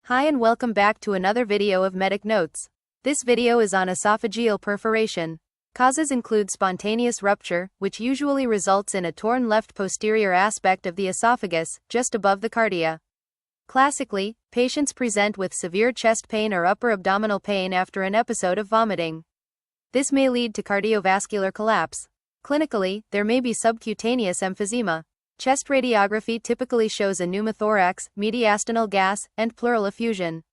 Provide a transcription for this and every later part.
Hi and welcome back to another video of Medic Notes. This video is on esophageal perforation. Causes include spontaneous rupture, which usually results in a torn left posterior aspect of the esophagus, just above the cardia. Classically, patients present with severe chest pain or upper abdominal pain after an episode of vomiting. This may lead to cardiovascular collapse. Clinically, there may be subcutaneous emphysema. Chest radiography typically shows a pneumothorax, mediastinal gas, and pleural effusion.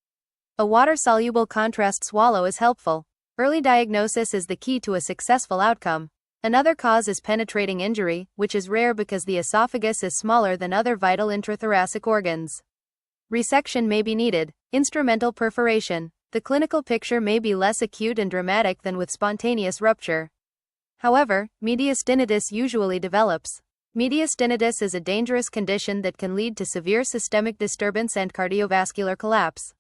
A water-soluble contrast swallow is helpful. Early diagnosis is the key to a successful outcome. Another cause is penetrating injury, which is rare because the esophagus is smaller than other vital intrathoracic organs. Resection may be needed. Instrumental perforation. The clinical picture may be less acute and dramatic than with spontaneous rupture. However, mediastinitis usually develops. Mediastinitis is a dangerous condition that can lead to severe systemic disturbance and cardiovascular collapse.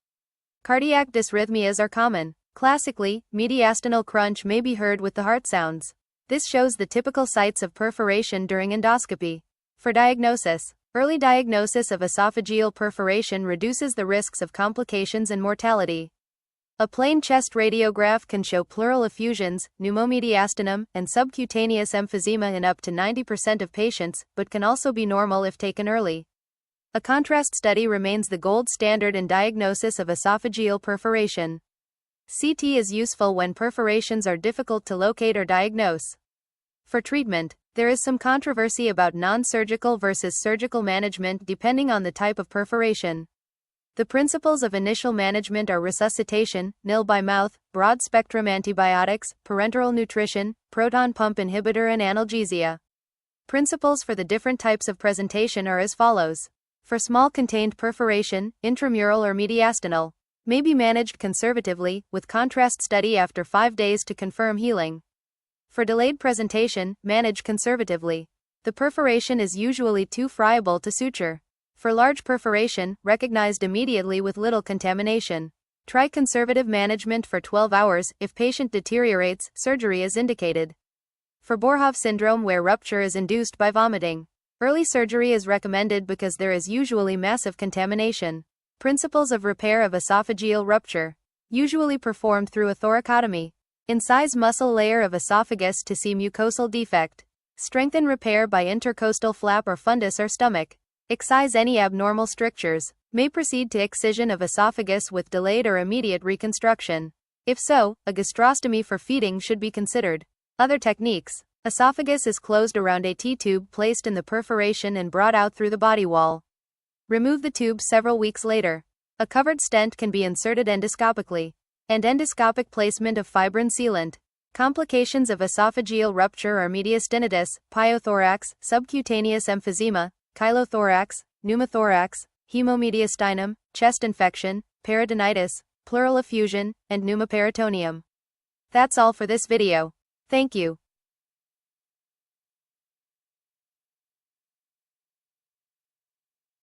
Cardiac dysrhythmias are common. Classically, mediastinal crunch may be heard with the heart sounds. This shows the typical sites of perforation during endoscopy. For diagnosis, early diagnosis of esophageal perforation reduces the risks of complications and mortality. A plain chest radiograph can show pleural effusions, pneumomediastinum, and subcutaneous emphysema in up to 90% of patients, but can also be normal if taken early. A contrast study remains the gold standard in diagnosis of esophageal perforation. CT is useful when perforations are difficult to locate or diagnose. For treatment, there is some controversy about non-surgical versus surgical management depending on the type of perforation. The principles of initial management are resuscitation, nil by mouth, broad-spectrum antibiotics, parenteral nutrition, proton pump inhibitor and analgesia. Principles for the different types of presentation are as follows. For small contained perforation, intramural or mediastinal, may be managed conservatively, with contrast study after 5 days to confirm healing. For delayed presentation, manage conservatively. The perforation is usually too friable to suture. For large perforation, recognized immediately with little contamination. Try conservative management for 12 hours. If patient deteriorates, surgery is indicated. For Boerhaave syndrome where rupture is induced by vomiting, early surgery is recommended because there is usually massive contamination. Principles of repair of esophageal rupture. Usually performed through a thoracotomy. Incise muscle layer of esophagus to see mucosal defect. Strengthen repair by intercostal flap or fundus or stomach. Excise any abnormal strictures. May proceed to excision of esophagus with delayed or immediate reconstruction. If so, a gastrostomy for feeding should be considered. Other techniques. Esophagus is closed around a T-tube placed in the perforation and brought out through the body wall. Remove the tube several weeks later. A covered stent can be inserted endoscopically. And endoscopic placement of fibrin sealant. Complications of esophageal rupture are mediastinitis, pyothorax, subcutaneous emphysema, chylothorax, pneumothorax, hemomediastinum, chest infection, peritonitis, pleural effusion, and pneumoperitoneum. That's all for this video. Thank you.